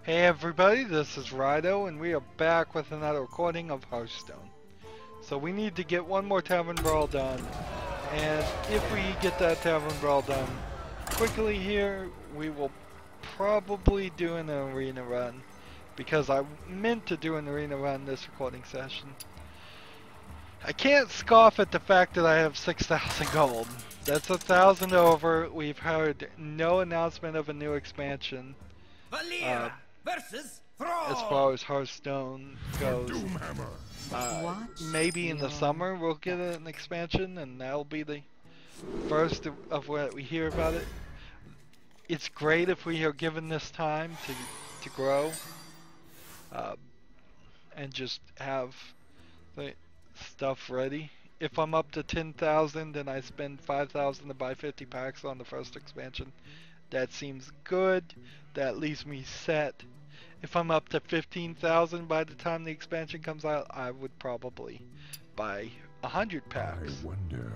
Hey everybody, this is Rydo, and we are back with another recording of Hearthstone. So we need to get one more Tavern Brawl done, and if we get that Tavern Brawl done quickly here, we will probably do an arena run, because I meant to do an arena run this recording session. I can't scoff at the fact that I have 6,000 gold. That's 1,000 over. We've heard no announcement of a new expansion. Versus As far as Hearthstone goes, maybe in the summer we'll get an expansion, and that'll be the first of what we hear about it. It's great if we are given this time to grow, and just have the stuff ready. If I'm up to 10,000 and I spend 5,000 to buy 50 packs on the first expansion, that seems good. That leaves me set. If I'm up to 15,000 by the time the expansion comes out, I would probably buy 100 packs. I wonder.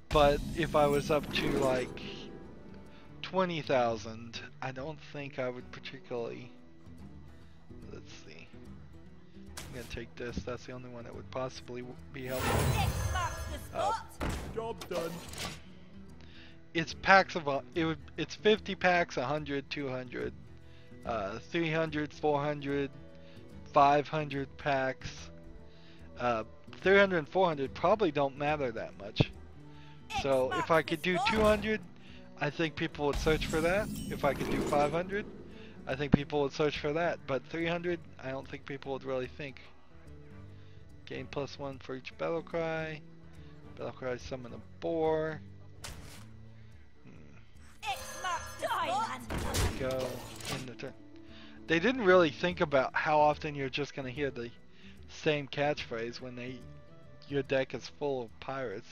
But if I was up to like 20,000, I don't think I would particularly. Let's see. I'm gonna take this. That's the only one that would possibly be helpful. Job done. It's packs of it's 50 packs, 100, 200, 300, 400, 500 packs. 300 and 400 probably don't matter that much. So if I could do 200, I think people would search for that. If I could do 500, I think people would search for that. But 300, I don't think people would really think. Gain +1 for each battle cry. Battle cry summon a boar. Go in the turn. They didn't really think about how often you're just gonna hear the same catchphrase when your deck is full of pirates.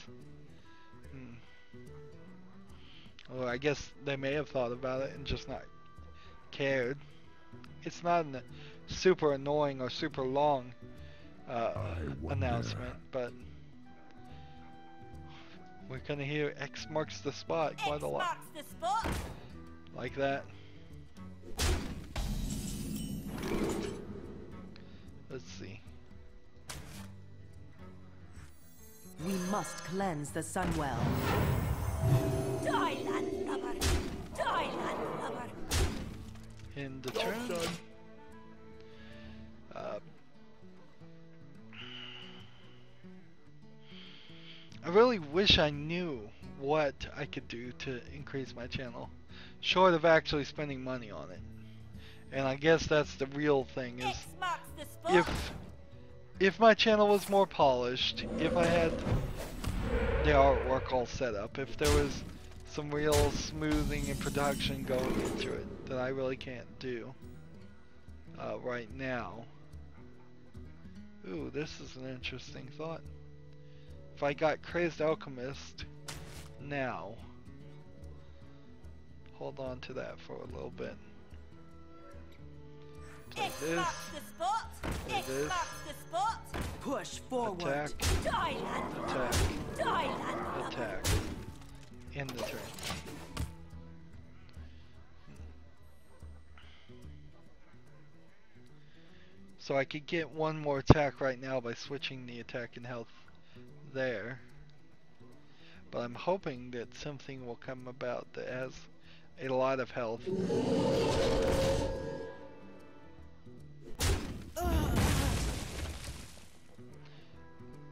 Well, I guess they may have thought about it and just not cared. It's not a super annoying or super long announcement, but we're gonna hear X marks the spot quite a lot. Like that. Let's see. We must cleanse the Sunwell. In the turn. I really wish I knew what I could do to increase my channel, short of actually spending money on it. And I guess that's the real thing, is if my channel was more polished, if I had the artwork all set up, if there was some real smoothing and production going into it that I really can't do right now. Ooh, this is an interesting thought. If I got Crazed Alchemist now, hold on to that for a little bit. Play this. Play this. Push forward. Attack. Attack. Attack. End the turn. So I could get one more attack right now by switching the attack and health there. But I'm hoping that something will come about that has a lot of health.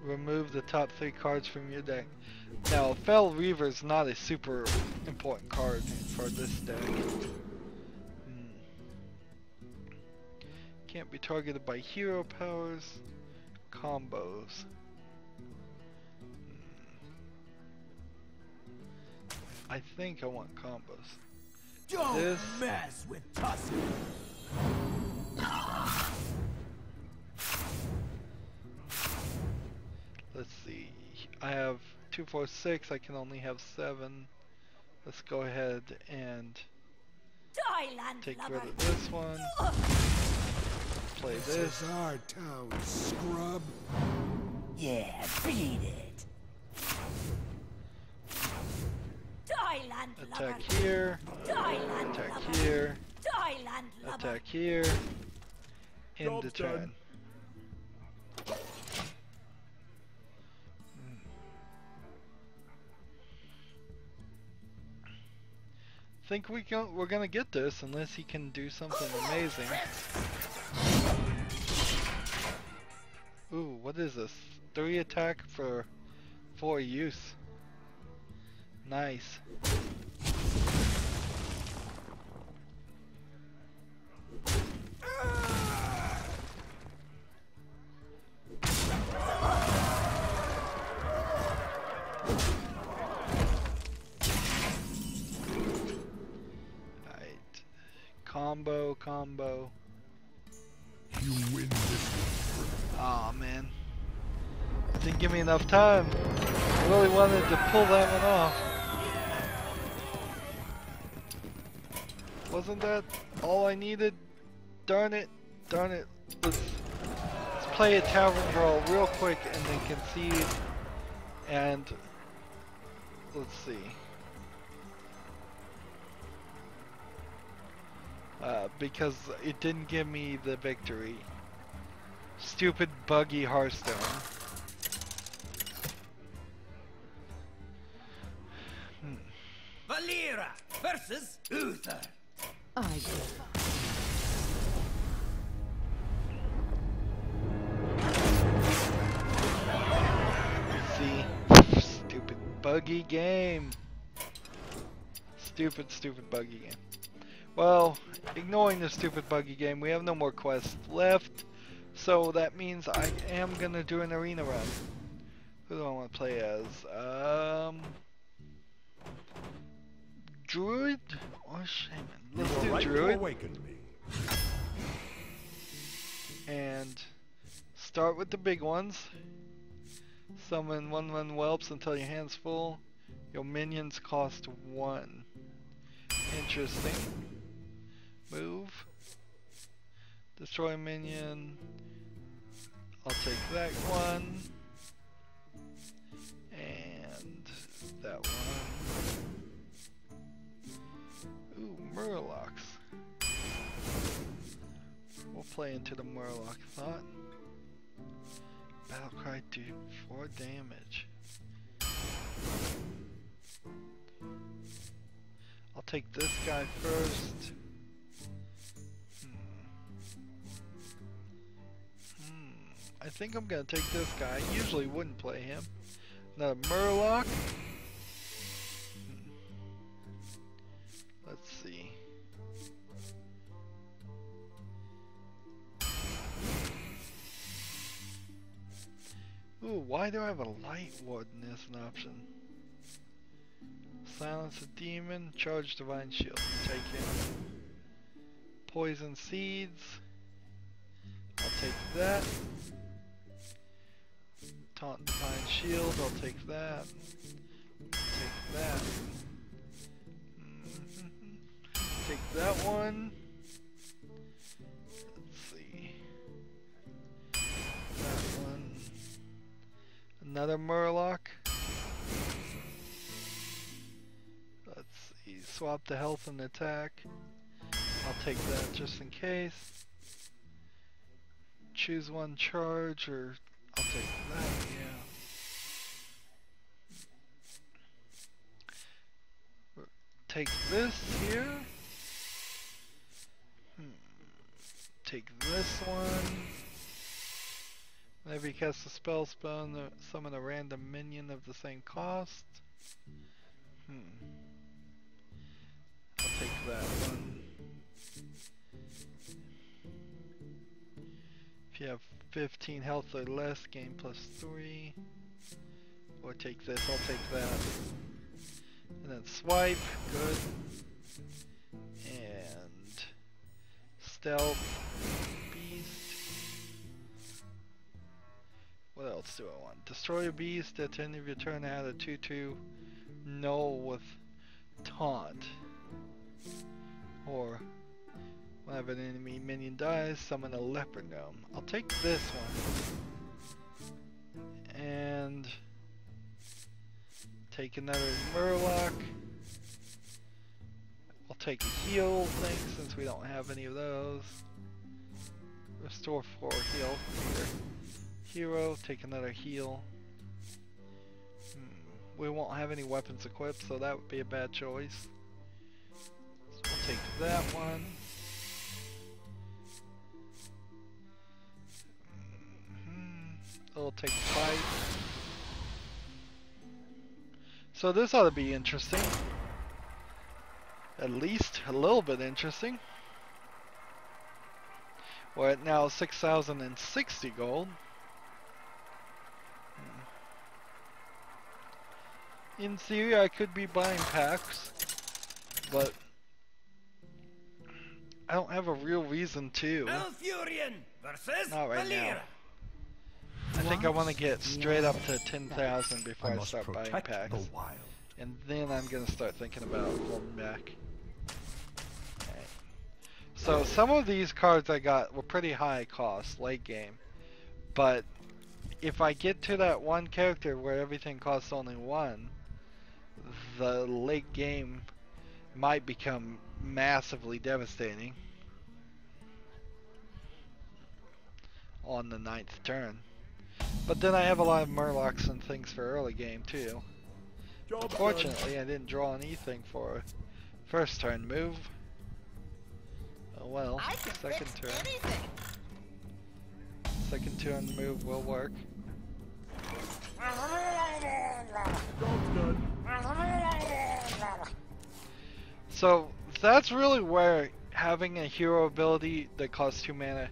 Remove the top 3 cards from your deck. Now, Fell Reaver is not a super important card for this deck. Can't be targeted by hero powers. Combos. I think I want combos. Don't mess with Tusk. Let's see. I have 2, 4, 6. I can only have 7. Let's go ahead and take rid of this one. Play this. This is our town, scrub. Yeah, beat it. Attack here. Attack here. Attack here. End the turn. Think we're gonna get this unless he can do something amazing. Ooh, what is this? 3 attack for 4 use. Nice. Combo. You win this. Aw, man. Didn't give me enough time. I really wanted to pull that one off. Wasn't that all I needed? Darn it. Let's play a tavern brawl real quick and then concede. And let's see. Because it didn't give me the victory. Stupid buggy Hearthstone. Valera versus Uther. I give up. See? Stupid buggy game. Stupid buggy game. Well, ignoring the stupid buggy game, we have no more quests left. So that means I am gonna do an arena run. Who do I want to play as? Druid or Shaman? Let's do Right Druid. to awaken me. And start with the big ones. Summon 1/1 whelps until your hand's full. Your minions cost 1. Interesting. Move. Destroy a minion. I'll take that one. And that one. Ooh, Murlocs. We'll play into the Murloc thought. Battlecry do 4 damage. I'll take this guy first. I think I'm gonna take this guy. I usually wouldn't play him. Another Murloc. Let's see. Ooh, why do I have a Light Warden as an option? Silence a demon, charge Divine Shield. Take him. Poison Seeds. I'll take that. Taunt Divine Shield, I'll take that. Take that. Take that one. Let's see. That one. Another Murloc. Let's see. Swap the health and attack. I'll take that just in case. Choose one charge, or I'll take that, yeah. Take this here. Take this one. Whenever you cast a spell, summon a random minion of the same cost. I'll take that one. If you have 15 health or less, gain +3. Or take this, I'll take that. And then swipe, good. And stealth, beast. What else do I want? Destroy a beast at the end of your turn, add a 2/2 null with taunt. Or whenever an enemy minion dies, summon a leopard gnome. I'll take this one. And take another Murloc. take a heal thing since we don't have any of those. Restore 4 heal. Here. Hero, take another heal. We won't have any weapons equipped, so that would be a bad choice. So we'll take that one. It'll take fight. So this ought to be interesting. At least a little bit interesting. We're at now 6,060 gold. In theory, I could be buying packs, but I don't have a real reason to. Not right now. I think I want to get straight up to 10,000 before I start buying packs. And then I'm going to start thinking about holding back. Okay. So some of these cards I got were pretty high cost, late game. But if I get to that one character where everything costs only 1, the late game might become massively devastating on the 9th turn. But then I have a lot of Murlocs and things for early game too. Unfortunately, I didn't draw anything for first turn move. Oh well, second turn. Second turn move will work. So that's really where having a hero ability that costs 2 mana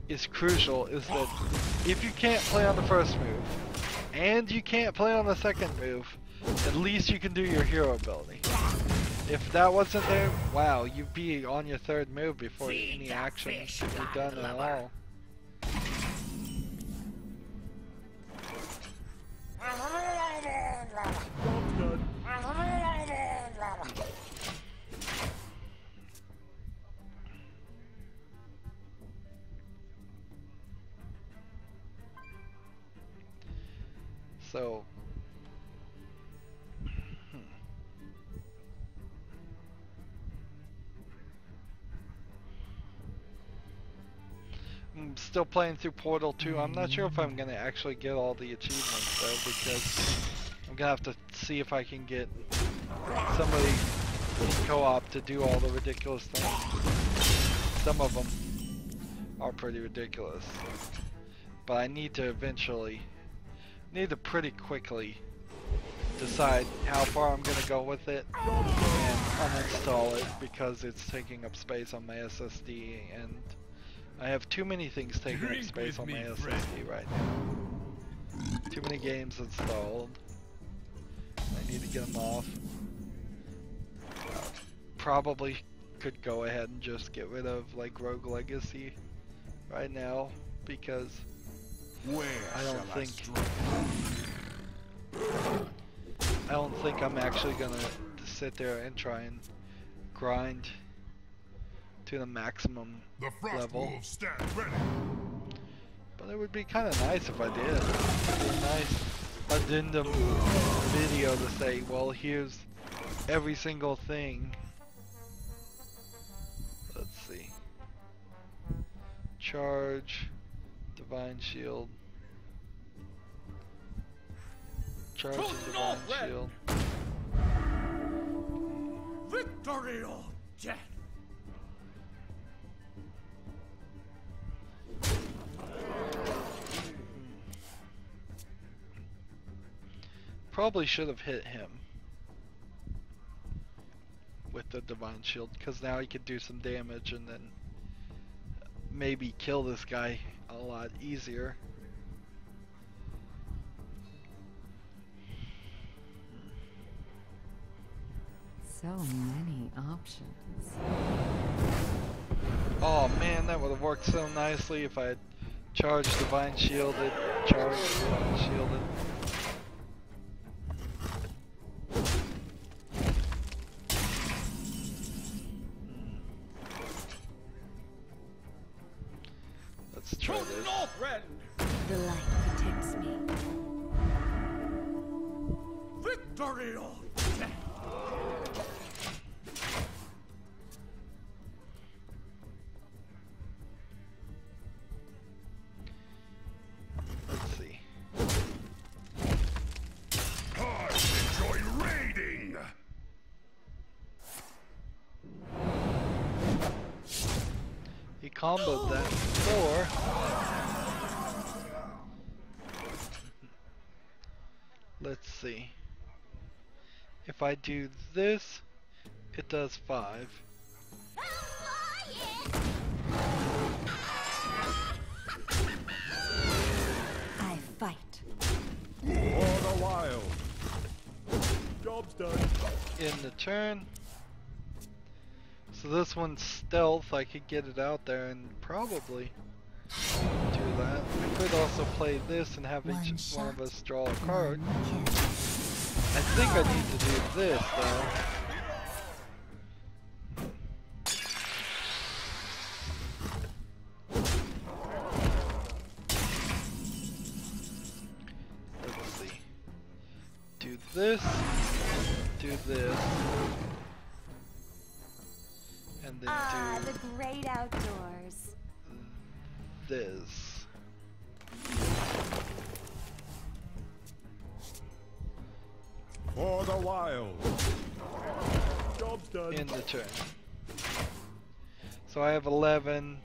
is crucial, is that if you can't play on the first move and you can't play on the second move, at least you can do your hero ability. If that wasn't there, wow, you'd be on your 3rd move before any action could be done at all. So, I'm still playing through Portal 2. I'm not sure if I'm going to actually get all the achievements though, because I'm going to have to see if I can get somebody in co-op to do all the ridiculous things. Some of them are pretty ridiculous. But I need to pretty quickly decide how far I'm going to go with it and uninstall it because it's taking up space on my SSD, and I have too many things taking up space on my SSD right now. Too many games installed. I need to get them off. Probably could go ahead and just get rid of like Rogue Legacy right now because I don't think I'm actually gonna sit there and try and grind to the maximum level. But it would be kind of nice if I did. It would be a nice addendum video to say, well, here's every single thing. Let's see. Charge, Divine Shield. Charge and Divine Shield. Victory or death. Probably should have hit him with the Divine Shield, because now he could do some damage and then maybe kill this guy a lot easier. So many options. Oh man, that would have worked so nicely if I had charged Divine Shielded, charged Divine Shielded. Let's try this. The light protects me. Victory or death. comboed that before. Let's see. If I do this, it does 5. I fight. For the wild. Job's done. In the turn. So this one's stealth. I could get it out there and probably do that. I could also play this and have each one of us draw a card. I think I need to do this though. Let's see. Do this. Do this. And then do the great outdoors. This. For the wild. Job's done. In the turn. So I have 11.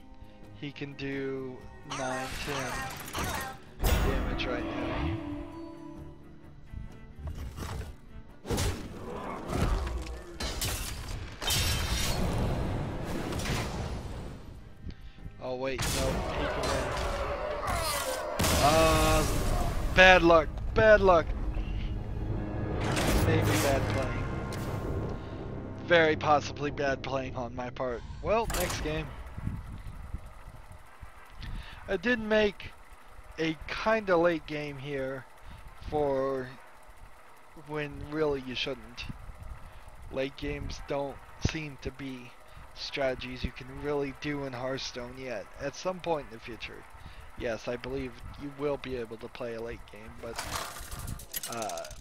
He can do 9, 10 damage right now. Oh wait, no, he can win. Bad luck, bad luck. Maybe bad playing. Very possibly bad playing on my part. Well, next game. I did make a kinda late game here for when really you shouldn't. Late games don't seem to be strategies you can really do in Hearthstone yet. At some point in the future, yes, I believe you will be able to play a late game, but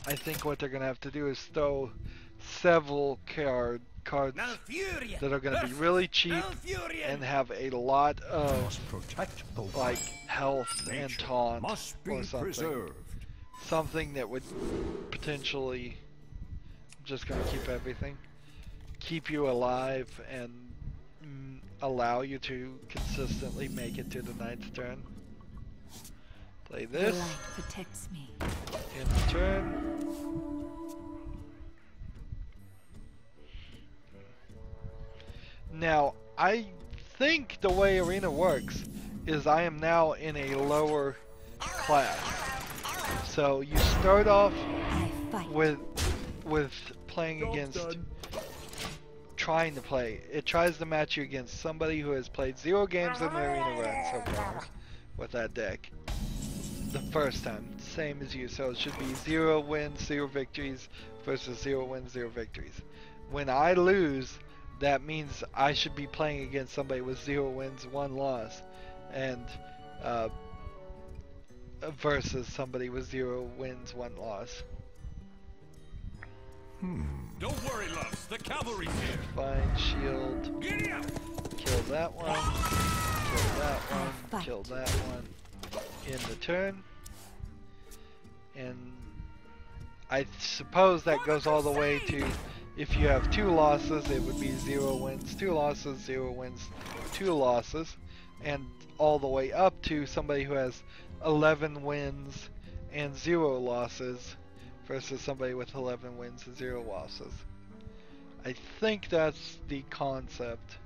I think what they're going to have to do is throw several cards that are going to be really cheap and have a lot of like health and taunt or something. Something that would potentially, I'm just going to keep everything, keep you alive and allow you to consistently make it to the 9th turn. Play this. The light protects me. In the turn. Now, I think the way Arena works is I am now in a lower class. So you start off with playing against, trying to play. It tries to match you against somebody who has played 0 games in the Arena run so far with that deck. The first time, same as you, so it should be 0 wins, 0 victories versus 0 wins, 0 victories. When I lose, that means I should be playing against somebody with 0 wins, 1 loss, and versus somebody with 0 wins, 1 loss. Don't worry, loves. The cavalry's here. Find shield. Giddy up. Kill that one. Kill that one. Kill that one. In the turn. And I suppose that goes all the way to, if you have 2 losses, it would be 0 wins, 2 losses, 0 wins, 2 losses, and all the way up to somebody who has 11 wins and 0 losses versus somebody with 11 wins and 0 losses. I think that's the concept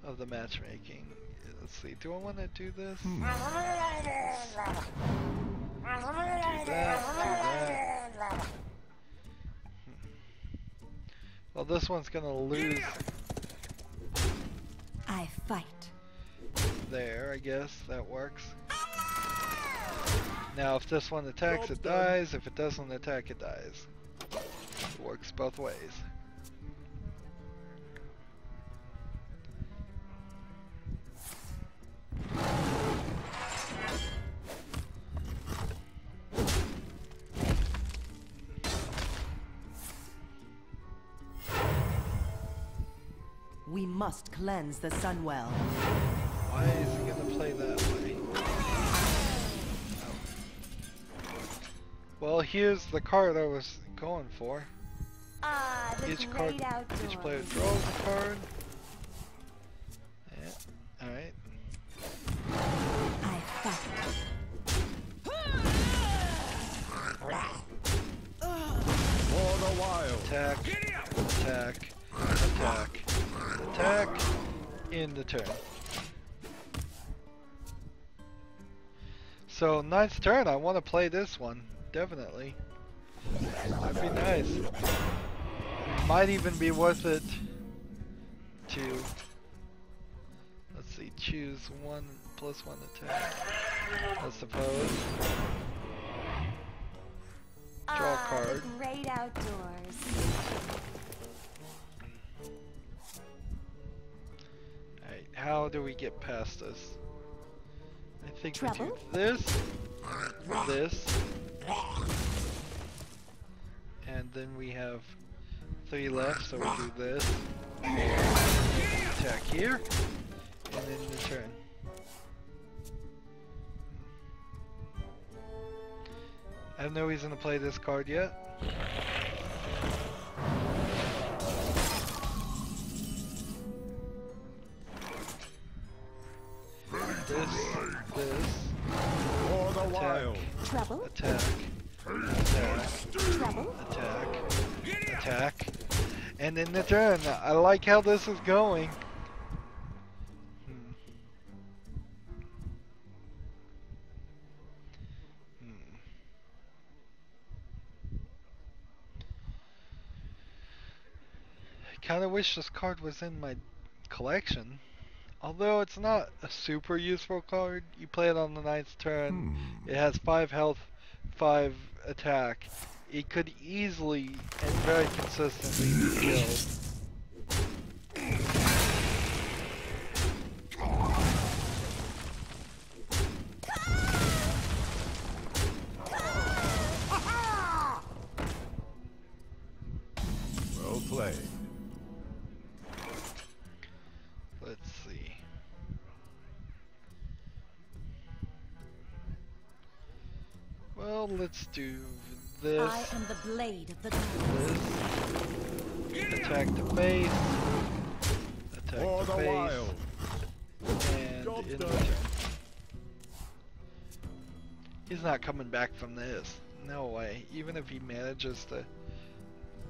of the matchmaking. Let's see, do I want to do this? Do that. Well, this one's gonna lose. I fight. There, I guess that works. Now, if this one attacks, it dies. If it doesn't attack, it dies. It works both ways. We must cleanse the Sunwell. Why is he gonna play that way? Well, here's the card I was going for. Each player draws a card. Yeah. Alright. attack, in the turn. So, ninth turn, I want to play this one, definitely. That'd be nice. Might even be worth it to, let's see, choose 1 + 1 attack, I suppose. Draw a card. The great outdoors. Alright, how do we get past this? I think Trouble? we do this, this, and then we have 3 left, so we do this. Attack here, and then the turn. I have no reason to play this card yet. This, For the attack, wild. Trouble? attack, attack, Trouble? attack, attack, and then the turn. I like how this is going. I kind of wish this card was in my collection. Although it's not a super useful card, you play it on the 9th turn, it has 5 health, 5 attack. It could easily and very consistently be killed. Well played. Let's see. Well, let's do this. I am the blade of the gods. This. Attack the face. Attack For the the face. wild. And Job's in the done. turn. He's not coming back from this. No way. Even if he manages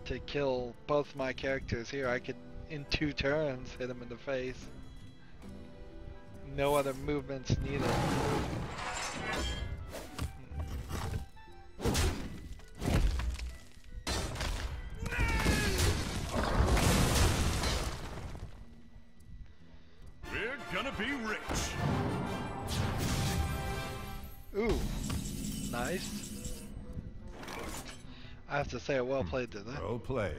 to kill both my characters here, I could, in 2 turns, hit him in the face. No other movements needed. We're gonna be rich. Ooh, nice. I have to say, well played to that. Well played.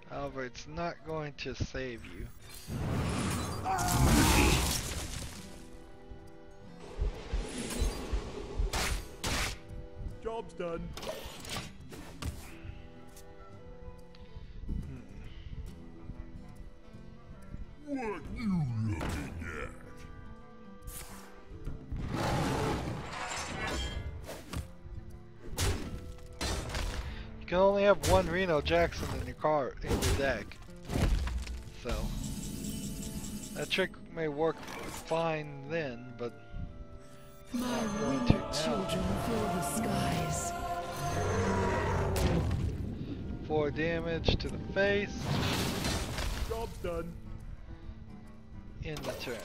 However, it's not going to save you. Job's done. What you looking at? You can only have 1 Reno Jackson in your deck. So that trick may work fine then, but it's not going to now. Children fill the skies. 4 damage to the face Job's done. in the turn.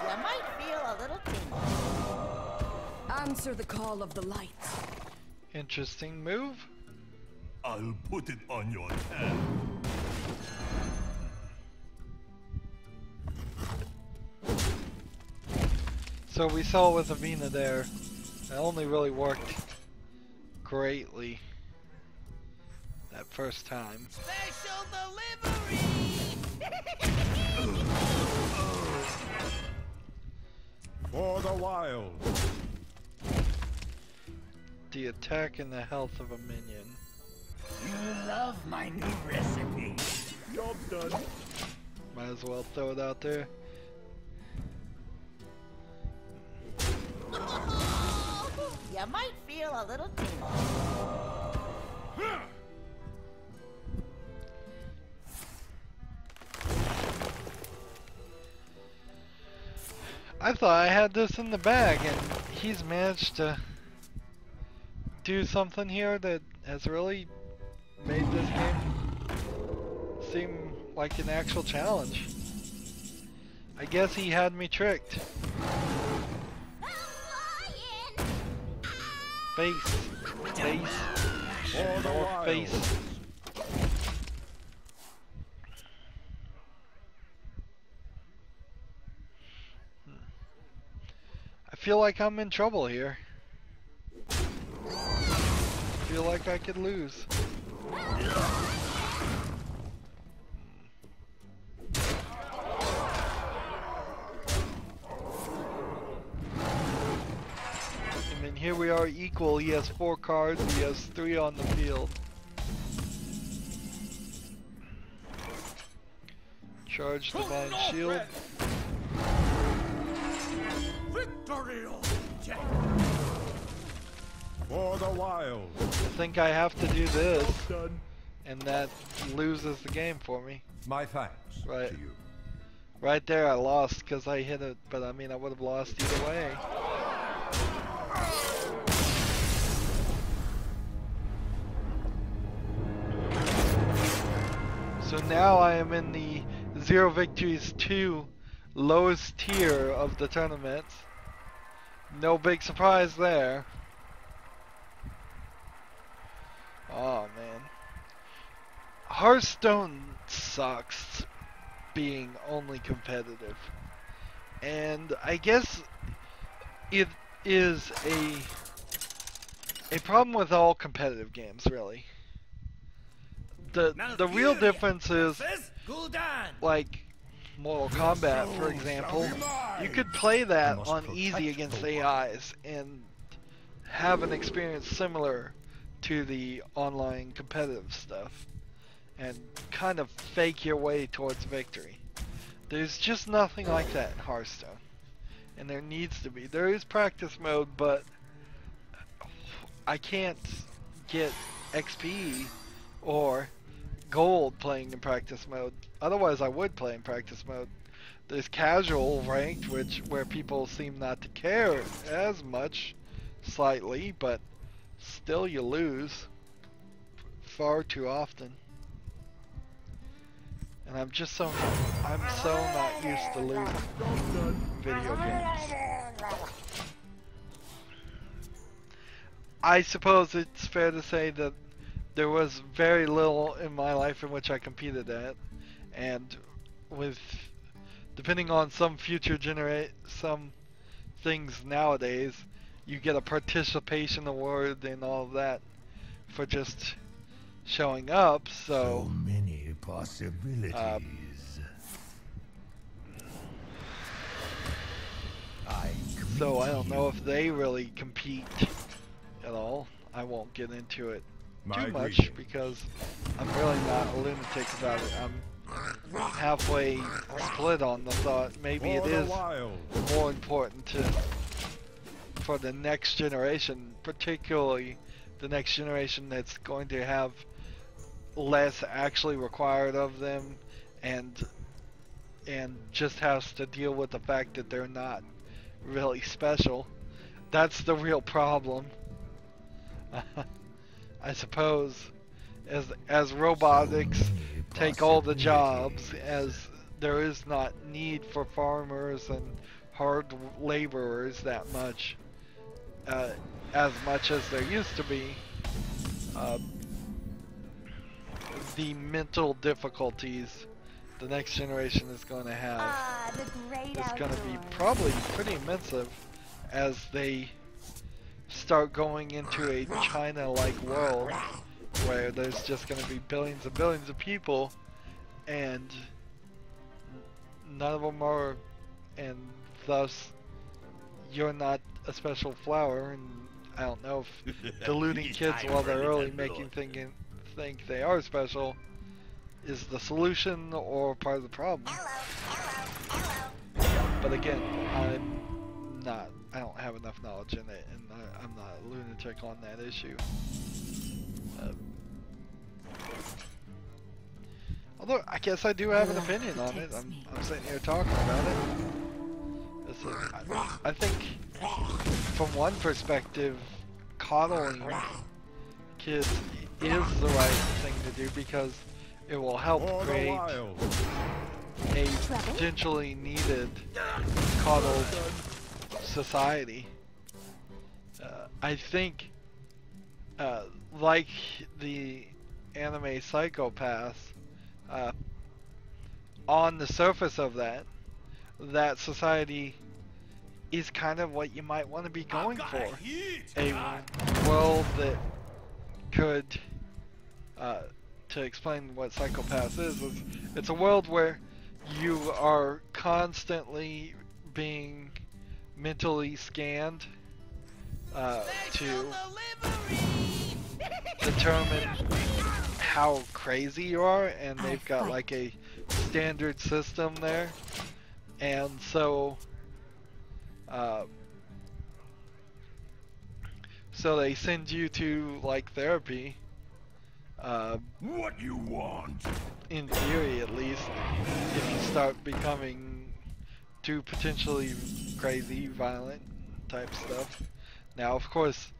You might feel a little tingle. Answer the call of the light. Interesting move. I'll put it on your hand. So we saw with Avina there, it only really worked greatly that first time. Special delivery! For the wild. The attack and the health of a minion. You love my new recipe. Job's done. Might as well throw it out there. You might feel a little tingle. I thought I had this in the bag, and he's managed to do something here that has really made this game seem like an actual challenge. I guess he had me tricked. Face. Face. And more face. I feel like I'm in trouble here. I feel like I could lose. I mean, here we are equal. He has 4 cards, he has 3 on the field. Charge Divine Shield. Victory! For the wild. I think I have to do this, Done. and that loses the game for me. My thanks Right. to you. Right there I lost because I hit it, but I mean I would have lost either way. So now I am in the 0 victories 2 lowest tier of the tournament. No big surprise there. Oh man. Hearthstone sucks being only competitive. And I guess it is a problem with all competitive games, really. The real difference is, like Mortal Kombat, for example, you could play that on easy against AIs and have an experience similar to the online competitive stuff and kind of fake your way towards victory. There's just nothing like that in Hearthstone, and there needs to be. There is practice mode, but I can't get XP or gold playing in practice mode. Otherwise I would play in practice mode. There's casual ranked, where people seem not to care as much, slightly, but still you lose far too often. And I'm so not used to losing video games. I suppose it's fair to say that there was very little in my life in which I competed at, and with depending on some some things nowadays, you get a participation award and all of that for just showing up. So many possibilities. So I don't know if they really compete at all. I won't get into it too much because I'm really not a lunatic about it. I'm halfway split on the thought. Maybe it is more important for the next generation, particularly the next generation that's going to have less actually required of them, and just has to deal with the fact that they're not really special. That's the real problem. I suppose as robotics take all the jobs, as there is not need for farmers and hard laborers that much, as much as there used to be, the mental difficulties the next generation is going to have is going to be probably pretty immense as they start going into a China-like world where there's just going to be billions and billions of people, and none of them are, and thus you're not a special flower. And I don't know if deluding kids while they're early, making think they are special, is the solution or part of the problem. But again, I don't have enough knowledge in it, and I'm not a lunatic on that issue. Although, I guess I do have an opinion on it. I'm sitting here talking about it. I think, from one perspective, coddling kids is the right thing to do because it will help create a potentially needed coddled society. I think, like the anime Psychopaths, on the surface of that society is kind of what you might want to be going for. A world that could, to explain what Psychopaths is it's a world where you are constantly being mentally scanned to determine how crazy you are, and they've got like a standard system there, and so they send you to like therapy. What you want? In theory, at least, if you start becoming too potentially crazy, violent type stuff. Now, of course,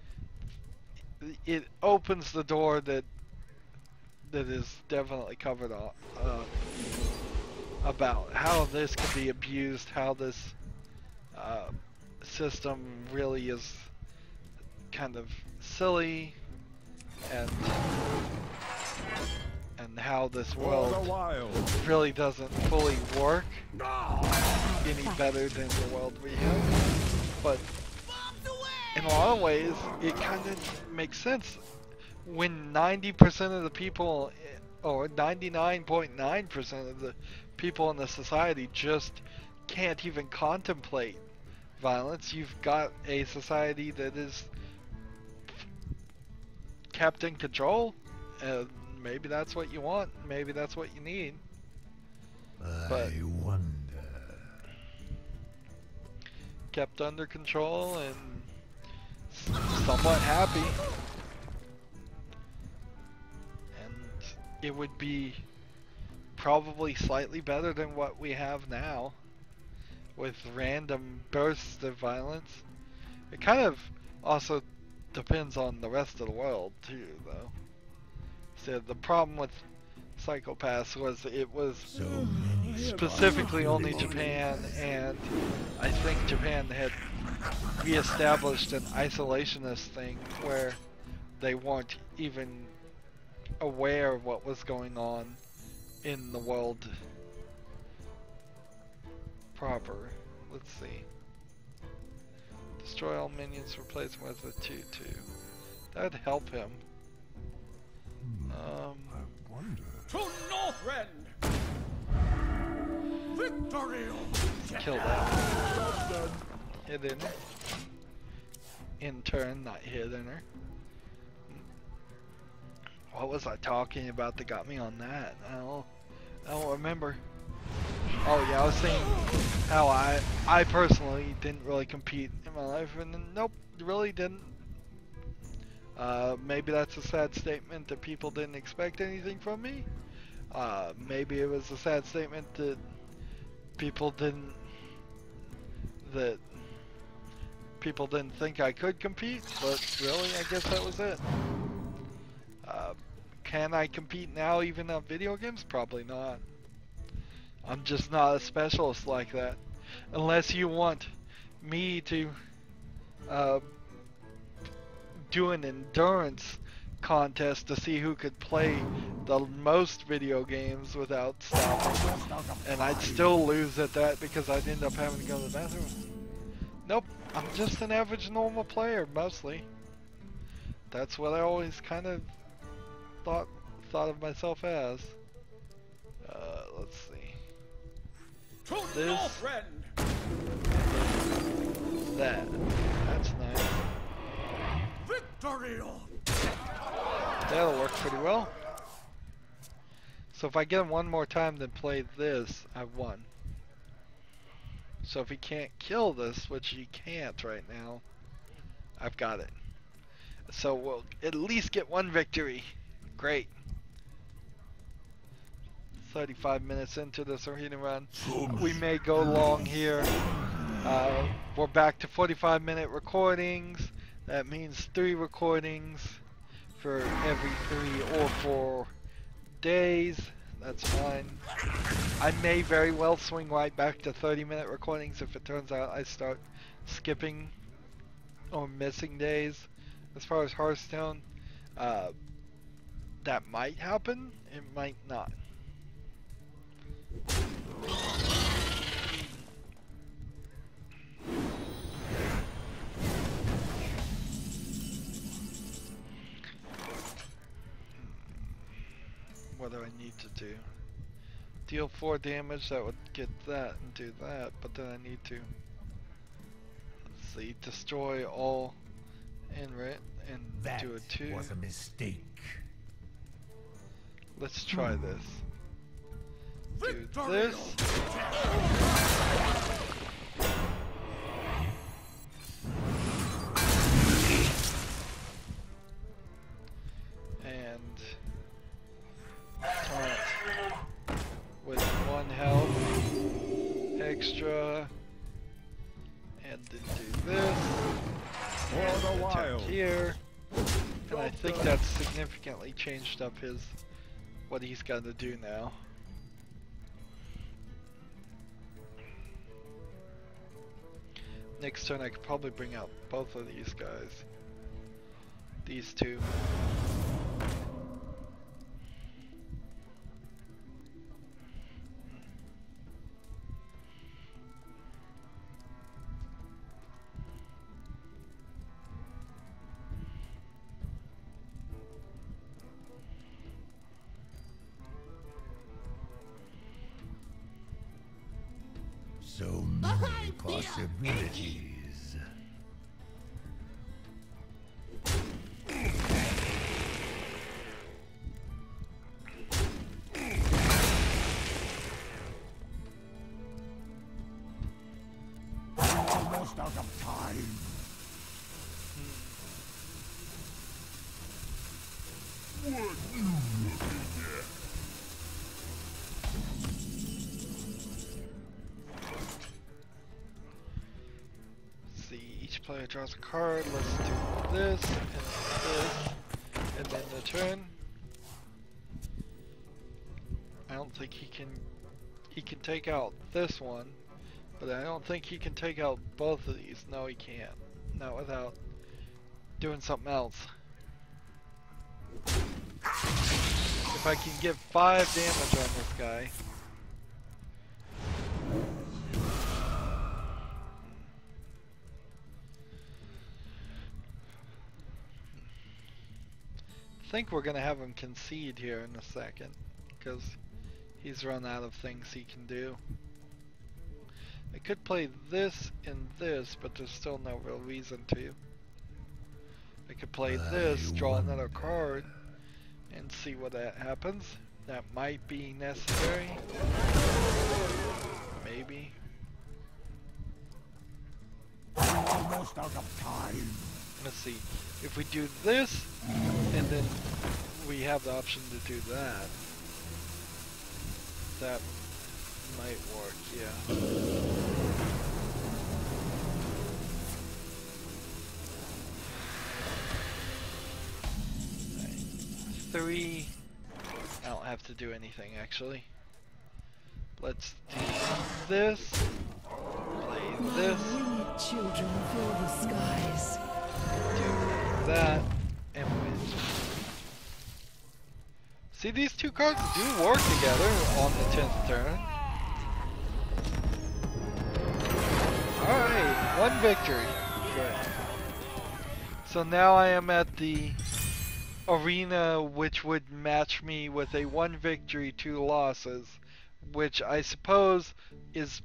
it opens the door that is definitely covered about how this can be abused, how this system really is kind of silly, and how this world really doesn't fully work any better than the world we have. But in a lot of ways, it kind of makes sense when 90% of the people, or 99.9% of the people in the society just can't even contemplate violence. You've got a society that is kept in control. Maybe that's what you want. Maybe that's what you need. But I wonder. Kept under control and somewhat happy. And it would be probably slightly better than what we have now, with random bursts of violence. It kind of also depends on the rest of the world too, though. So the problem with Psychopaths was it was specifically only Japan, and I think Japan had re-established an isolationist thing where they weren't even aware of what was going on in the world proper. Let's see. Destroy all minions, replace them with a 2/2. That'd help him. I wonder. To Northrend! Victory! Kill that. Hidden. In turn, not hidden her. What was I talking about that got me on that? I don't remember. Oh yeah, I was saying how I personally didn't really compete in my life, and nope, really didn't. Maybe that's a sad statement that people didn't expect anything from me. Maybe it was a sad statement that people didn't think I could compete, but really, I guess that was it. Can I compete now even on video games? Probably not. I'm just not a specialist like that. Unless you want me to do an endurance contest to see who could play the most video games without stopping. And I'd still lose at that because I'd end up having to go to the bathroom. Nope, I'm just an average normal player, mostly. That's what I always kind of thought of myself as. Let's see. This. That. That's nice. Victory! That'll work pretty well. So So if I get him one more time then play this, I've won. So if he can't kill this, which he can't right now, I've got it. So we'll at least get one victory. Great. 35 minutes into this arena run. We may go long here. We're back to 45-minute recordings. That means 3 recordings for every 3 or 4 days. That's fine. I may very well swing right back to 30-minute recordings if it turns out I start skipping or missing days. As far as Hearthstone, that might happen. It might not. What do I need to do? Deal 4 damage, that would get that and do that, but then I need to, let's see, destroy all Enrit and That do a 2. was a mistake. Let's try this. Do this. And taunt with 1 health extra. And then do this. For the Attack wild. here. And I think that's significantly changed up what he's got to do now. Next turn I could probably bring out both of these guys. These 2. So many possibilities. Almost out of time. What you looking at? Each player draws a card. Let's do this and then the turn. I don't think he can take out this one, but I don't think he can take out both of these. No, he can't. Not without doing something else. If I can get 5 damage on this guy. I think we're gonna have him concede here in a second, because he's run out of things he can do. I could play this and this, but there's still no real reason to. I could play this, draw another card, and see what that happens. That might be necessary. Maybe. Almost out of time. Let's see. If we do this, and then we have the option to do that. That might work, yeah. Right. 3. I don't have to do anything actually. Let's do this. Play this. Winged children fill the skies. Do that and win. See, these 2 cards do work together on the 10th turn. Alright, 1 victory. Good. So now I am at the arena which would match me with a 1 victory, 2 losses, which I suppose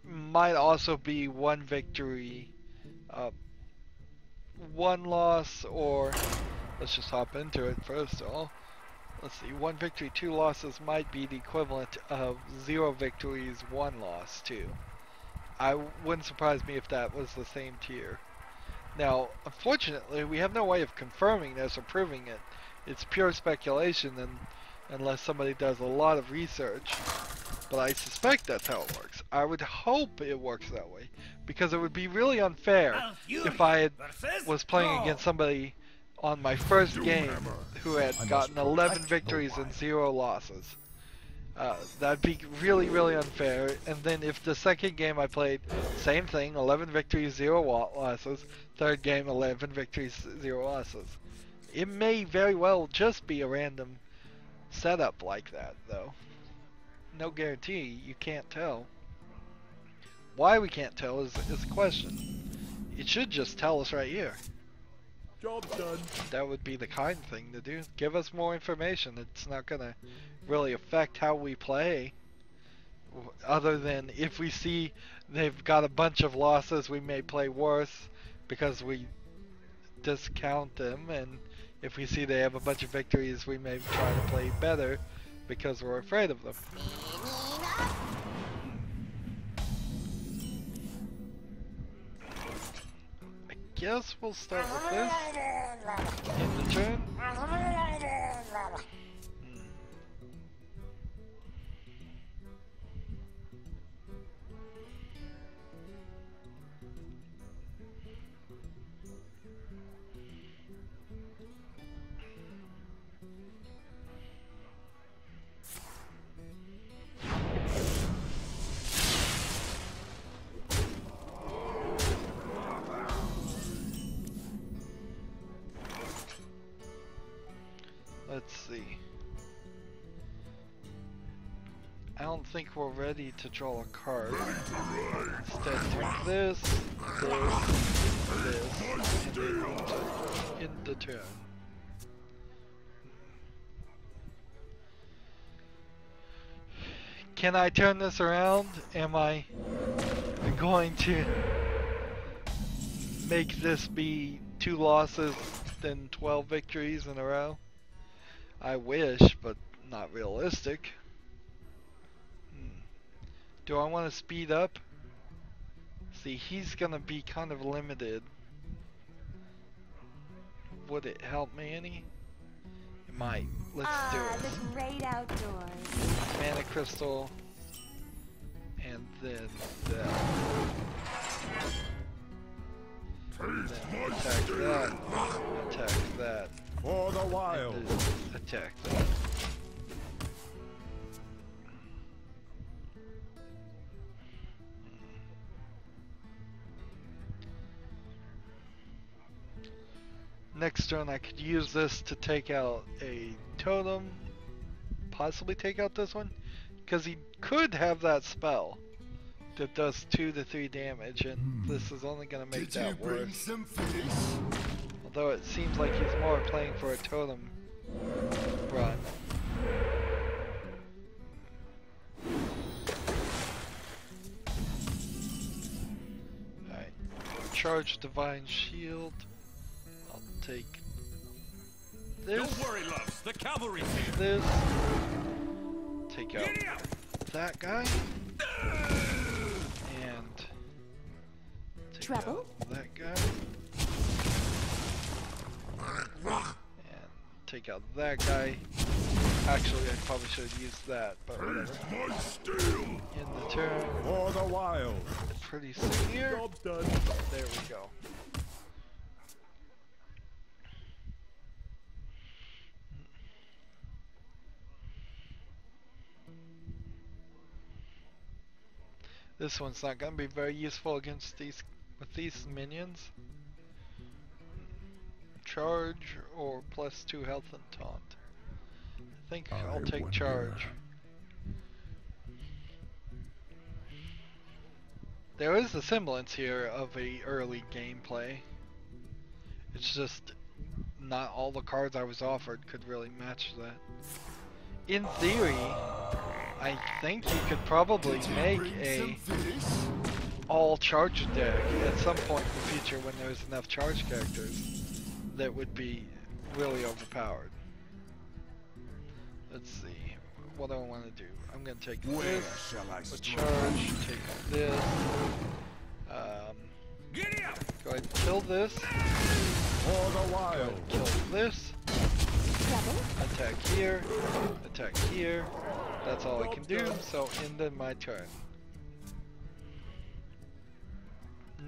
might also be 1 victory, 1 loss, or let's just hop into it first of all. Let's see, 1 victory, 2 losses might be the equivalent of 0 victories, 1 loss too. I wouldn't surprise me if that was the same tier. Now, unfortunately, we have no way of confirming this or proving it. It's pure speculation unless somebody does a lot of research. But I suspect that's how it works. I would hope it works that way, because it would be really unfair if I was playing against somebody on my first game who had gotten 11 victories and 0 losses. That'd be really, really unfair. And then if the second game I played, same thing, 11 victories, 0 losses. Third game, 11 victories, 0 losses. It may very well just be a random setup like that, though. No guarantee, you can't tell. Why we can't tell is a question. It should just tell us right here. Job done. That would be the kind thing to do. Give us more information. It's not gonna really affect how we play. Other than if we see they've got a bunch of losses, we may play worse because we discount them, and if we see they have a bunch of victories, we may try to play better because we're afraid of them. I guess we'll start with this in the turn. Let's see. I don't think we're ready to draw a card. Instead, take this, and then end the turn. Can I turn this around? Am I going to make this be 2 losses, then 12 victories in a row? I wish, but not realistic. Do I want to speed up? See, he's gonna be kind of limited. Would it help me any? It might. Let's do it. The great outdoors. Mana crystal, and then that. And then attack that. Attack that. For the wild. Attack that. Next turn I could use this to take out a totem, possibly take out this one, because he could have that spell that does 2 to 3 damage, and this is only going to make that worse. Although it seems like he's more playing for a totem run. Alright, charge Divine Shield. I'll take this. Don't worry, loves. The cavalry's here. This. Take out that guy. And take Trouble? out that guy. And take out that guy. Actually, I probably should have used that, but whatever. In the turn. For the wild. Pretty soon here. Job done. There we go. This one's not going to be very useful against these minions. Charge or +2 health and taunt. I think I'll take charge. There is a semblance here of a early gameplay. It's just not all the cards I was offered could really match that. In theory, I think you could probably make a all charge deck at some point in the future when there's enough charge characters that would be really overpowered. Let's see. What do I want to do? I'm gonna take Where this. shall I A strike? charge. Take this. Giddy up! Go ahead and kill this. For the Go ahead wild. and kill this. Attack here. Attack here. That's all I can do. So end my turn.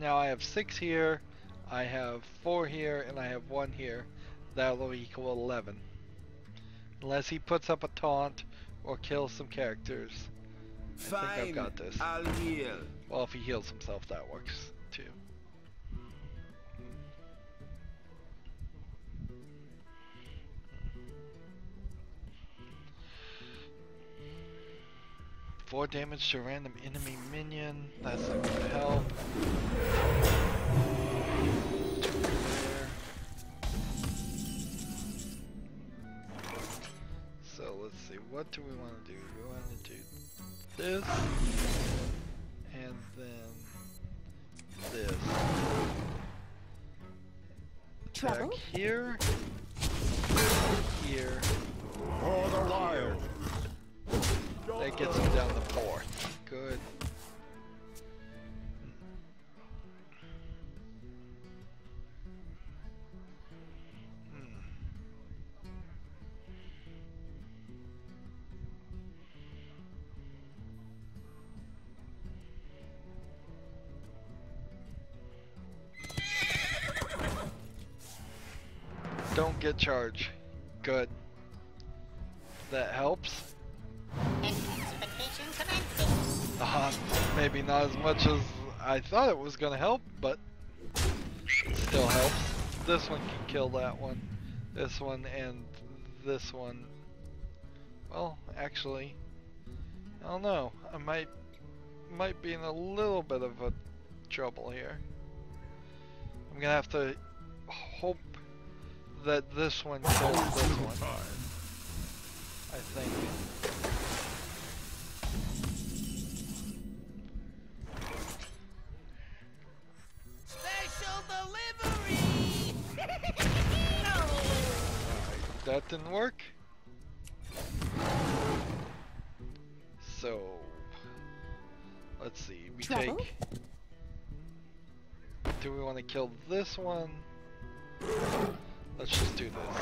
Now I have 6 here. I have 4 here, and I have 1 here. That'll equal 11. Unless he puts up a taunt or kills some characters. I think I've got this. I'll heal. Well, if he heals himself, that works too. Four damage to a random enemy minion. That's not gonna help. There. So let's see. What do we want to do? We want to do this, and then this. Attack here, here, For the wild. that gets him down to 4. Good. Don't get charged. Good. That helps. Intensification commencing. Maybe not as much as I thought it was gonna help, but it still helps. This one can kill that one. This one and this one. Well, actually, I don't know. I might be in a little bit of a trouble here. I'm gonna have to hope that this one kills this one. I think. Special delivery! No! Alright, that didn't work. So, let's see. We Trouble? take. Do we want to kill this one? Let's just do this.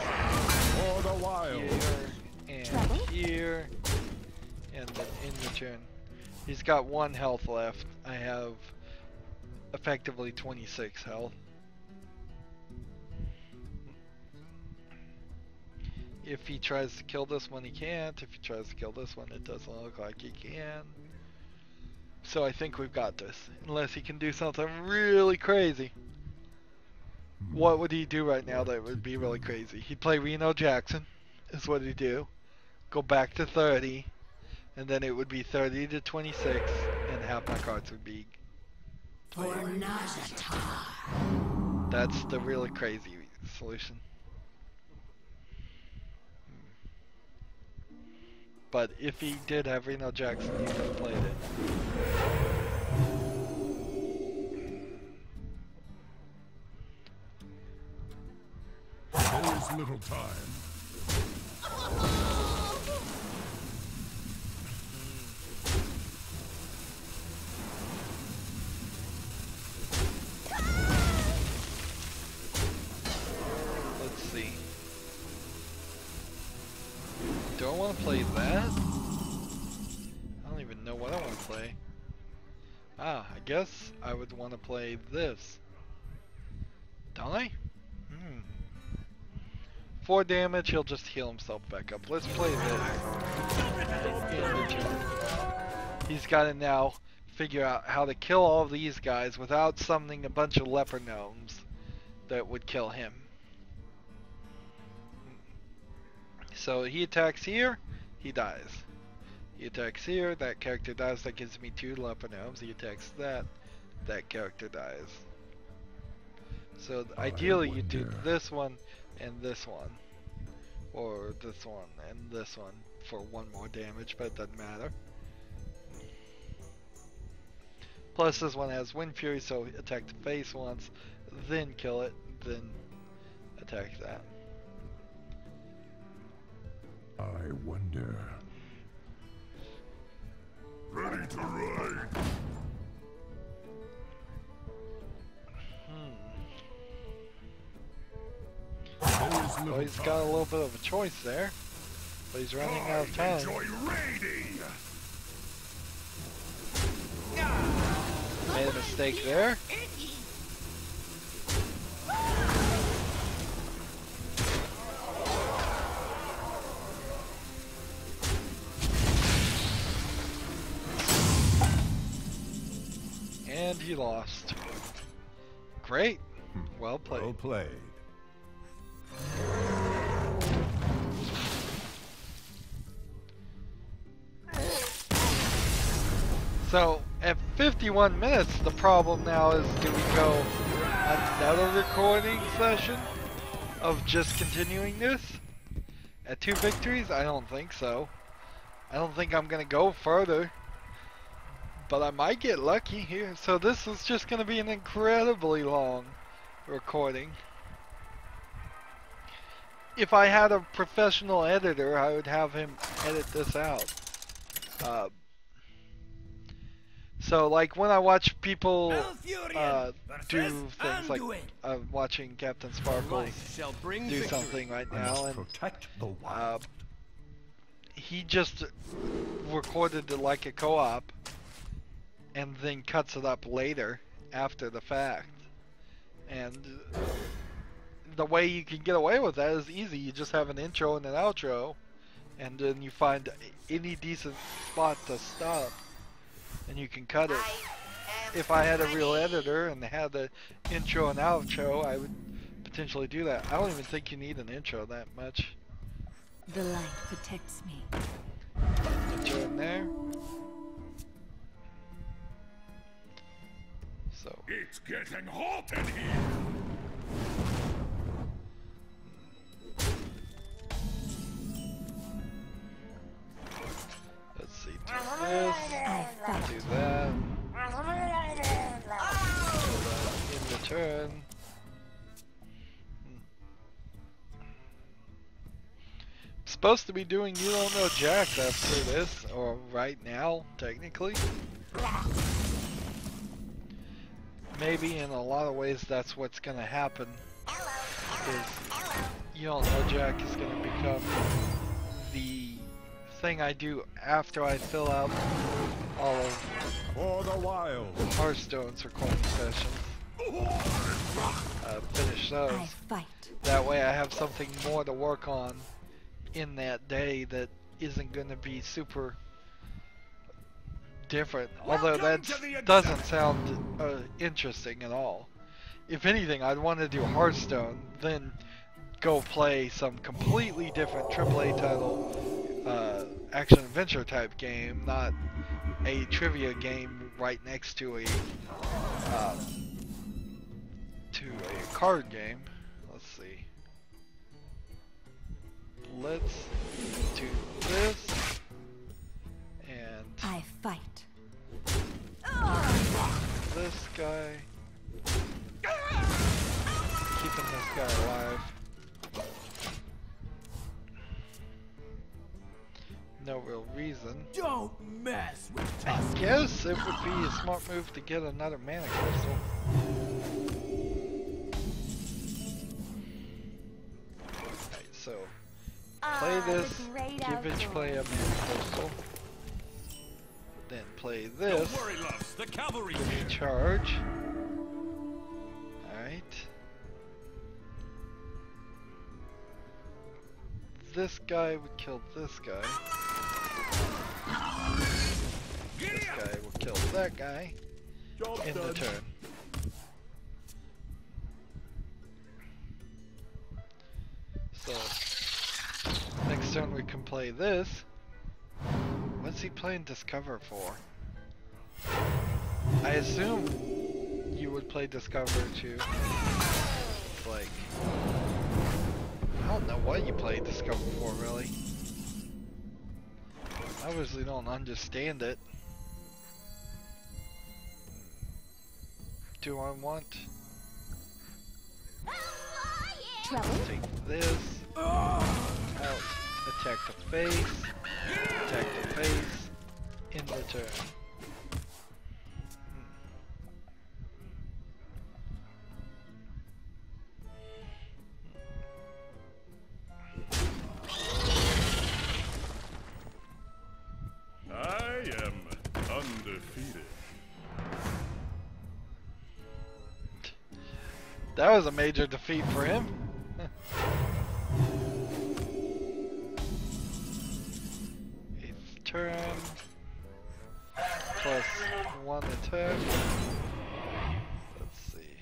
For the wild. Here and Trouble? here, and then in return. He's got 1 health left. I have effectively 26 health. If he tries to kill this one, he can't. If he tries to kill this one, it doesn't look like he can. So I think we've got this. Unless he can do something really crazy. What would he do right now that would be really crazy? He'd play Reno Jackson, is what he'd do. Go back to 30, and then it would be 30 to 26, and half my cards would be. That's the really crazy solution. But if he did have Reno Jackson, he would have played it. There's little time. Let's see. Do I want to play that? I don't even know what I want to play. I guess I would want to play this. Don't I? 4 damage, he'll just heal himself back up. Let's play this. He's got to now figure out how to kill all these guys without summoning a bunch of leper gnomes that would kill him. So he attacks here, he dies. He attacks here, that character dies, that gives me 2 leper gnomes. He attacks that, that character dies. So ideally you do this one and this one, or this one and this one for 1 more damage, but it doesn't matter. Plus this one has Wind Fury, so attack the face once, then kill it, then attack that. I wonder. Ready to ride. Well, he's got a little bit of a choice there, but he's running out of time. Enjoy raiding. Made a mistake there. And he lost. Great. Well played. Well played. So, at 51 minutes, the problem now is, do we go another recording session of just continuing this? At 2 victories? I don't think so. I don't think I'm going to go further. But I might get lucky here. So this is just going to be an incredibly long recording. If I had a professional editor, I would have him edit this out. So like when I watch people do things like watching Captain Sparkles do something right now, and Protect the wild. he just recorded it like a co-op and then cuts it up later after the fact. And the way you can get away with that is easy. You just have an intro and an outro, and then you find any decent spot to stop and you can cut it. If I had a real editor and had the intro and outro, I would potentially do that. I don't even think you need an intro that much. The light protects me. Intro in there. So It's getting hot in here. let's see, do this, I fight. do that, in return. Supposed to be doing You Don't Know Jack after this, or right now, technically. Maybe in a lot of ways that's what's gonna happen, is You Don't Know Jack is gonna become the thing I do after I fill out all of For the wild. Hearthstone's recording sessions. Finish those. I fight. That way I have something more to work on in that day that isn't going to be super different. Although that doesn't sound interesting at all. If anything, I'd want to do Hearthstone, then go play some completely different AAA title, action-adventure type game, not a trivia game right next to a card game. Let's see. Let's do this, and I fight. this guy. Keeping this guy alive. No real reason. Don't mess with I guess it would be a smart move to get another mana crystal. Alright, so play this, give each player a mana crystal. Then play this, Don't worry, loves. The cavalry's give me here. charge. Alright. This guy would kill this guy. This guy will kill that guy. Job In the done. turn. So next turn we can play this. What's he playing Discover for? I assume you would play Discover too. It's like, I don't know what you play Discover for really. I obviously don't understand it. Do I want Trouble? to take this out attack the face, attack the face, in the turn. I am undefeated. That was a major defeat for him. Eighth turn. Plus 1 attack. Let's see.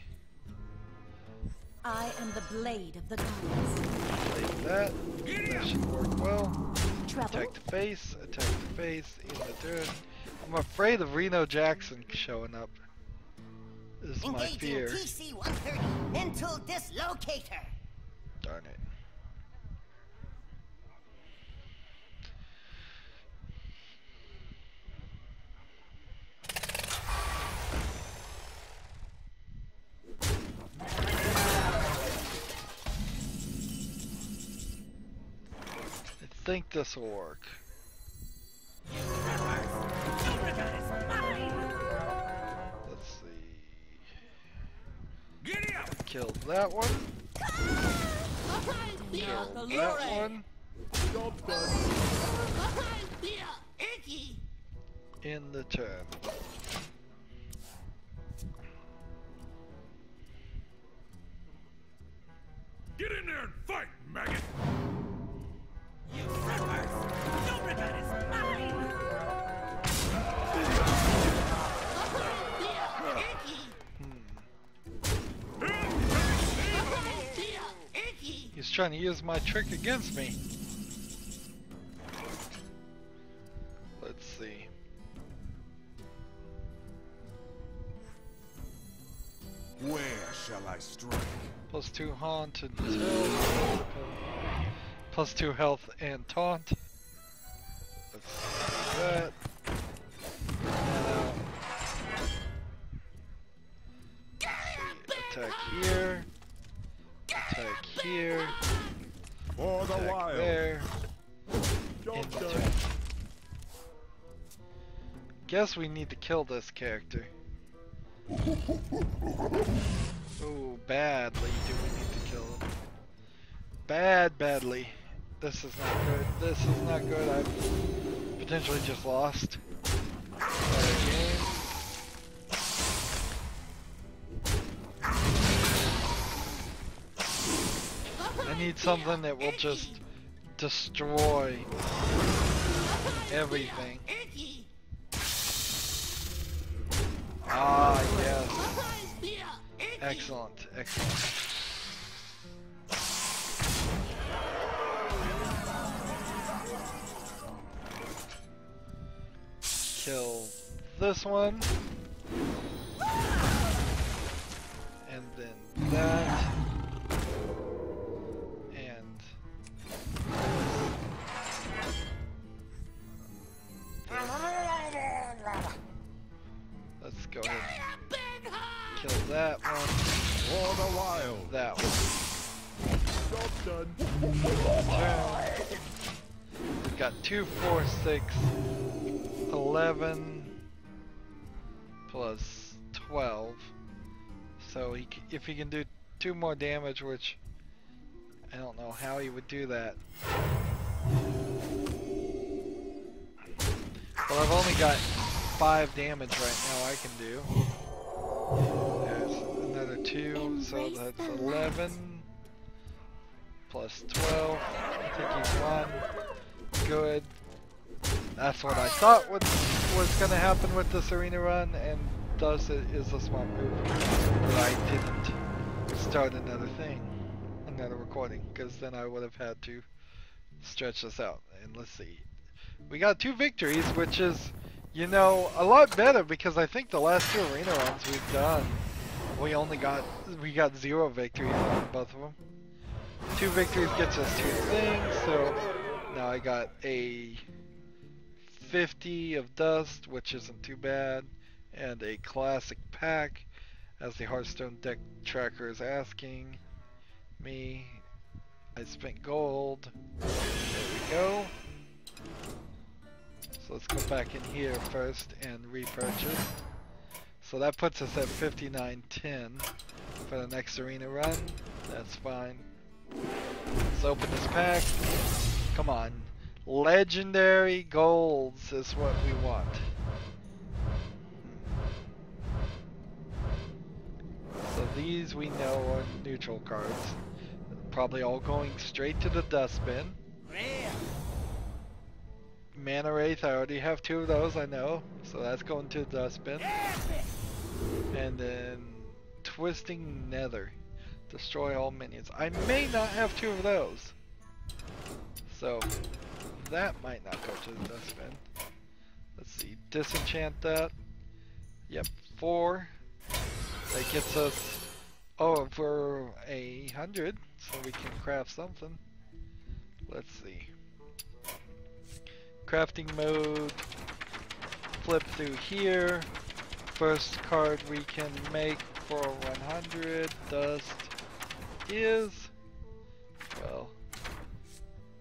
I am the blade of the gods. Like that. That should work well. Treble. Attack the face, in the turn. I'm afraid of Reno Jackson showing up. This is my fear. TC-130 mental dislocator. Darn it. I think this will work. Let's see. Giddy up! Kill that one. Kill that one. Job done. In the turn. Get in there and fight, maggot! He's trying to use my trick against me. Let's see. Where shall I strike? Plus 2 haunt and tilt. Plus 2 health and taunt. Let's do that. Attack here. Attack here. For the Attack wild. there. Job In the done. turn. Guess we need to kill this character. Ooh, badly do we need to kill him. Badly. This is not good. This is not good. I've potentially just lost the game. I need something that will just destroy everything. Ah, yes. Excellent, excellent. Kill this one. And then that. And let's go ahead and kill that one. For the wild. That one. Job done. Turn. We've got 2, 4, 6, 11 plus 12. So if he can do 2 more damage, which I don't know how he would do that. Well, I've only got 5 damage right now I can do. There's another 2, so that's 11 plus 12. I think he's won. Good. That's what I thought was going to happen with this arena run, and thus it is a smart move. But I didn't start another thing, another recording, because then I would have had to stretch this out. And let's see. We got 2 victories, which is, you know, a lot better, because I think the last 2 arena runs we've done, we got 0 victories on both of them. 2 victories gets us 2 things, so now I got a 50 of dust, which isn't too bad, and a classic pack, as the Hearthstone deck tracker is asking me. I spent gold. There we go. So let's go back in here first and repurchase. So that puts us at 59.10 for the next arena run. That's fine. Let's open this pack. Come on. Legendary golds is what we want. So these we know are neutral cards. Probably all going straight to the dustbin. Mana Wraith, I already have 2 of those, I know. So that's going to the dustbin. And then Twisting Nether. Destroy all minions. I may not have 2 of those. So that might not go to the dustbin. Let's see. Disenchant that. Yep, 4. That gets us over 100. So we can craft something. Let's see. Crafting mode. Flip through here. First card we can make for 100 dust is, well,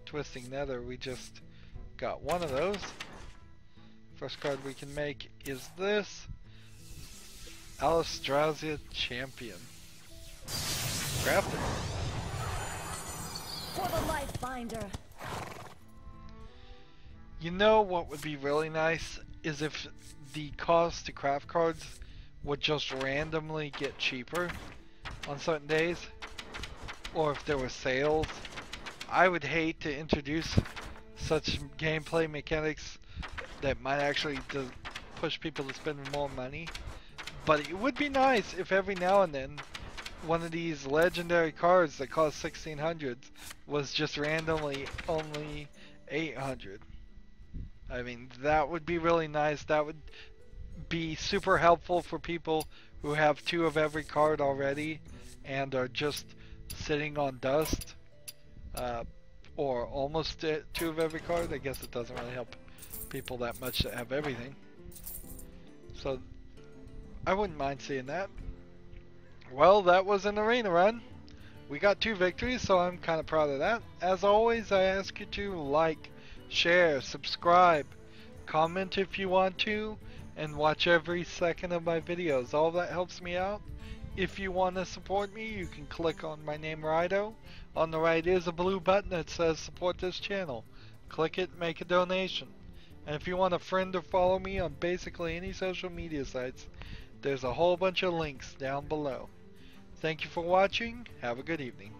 Twisting Nether. We just got 1 of those. First card we can make is this, Alistrasia Champion. Craft it. For the life binder. You know what would be really nice is if the cost to craft cards would just randomly get cheaper on certain days, or if there were sales. I would hate to introduce such gameplay mechanics that might actually push people to spend more money, but it would be nice if every now and then one of these legendary cards that cost 1600s was just randomly only 800. I mean, that would be really nice. That would be super helpful for people who have 2 of every card already and are just sitting on dust, or almost 2 of every card. I guess it doesn't really help people that much that have everything. So I wouldn't mind seeing that. Well, that was an arena run. We got 2 victories, so I'm kind of proud of that. As always, I ask you to like, share, subscribe, comment if you want to, and watch every second of my videos. All that helps me out. If you want to support me, you can click on my name, Rydo. On the right is a blue button that says support this channel. Click it, make a donation. And if you want to friend or follow me on basically any social media sites, there's a whole bunch of links down below. Thank you for watching. Have a good evening.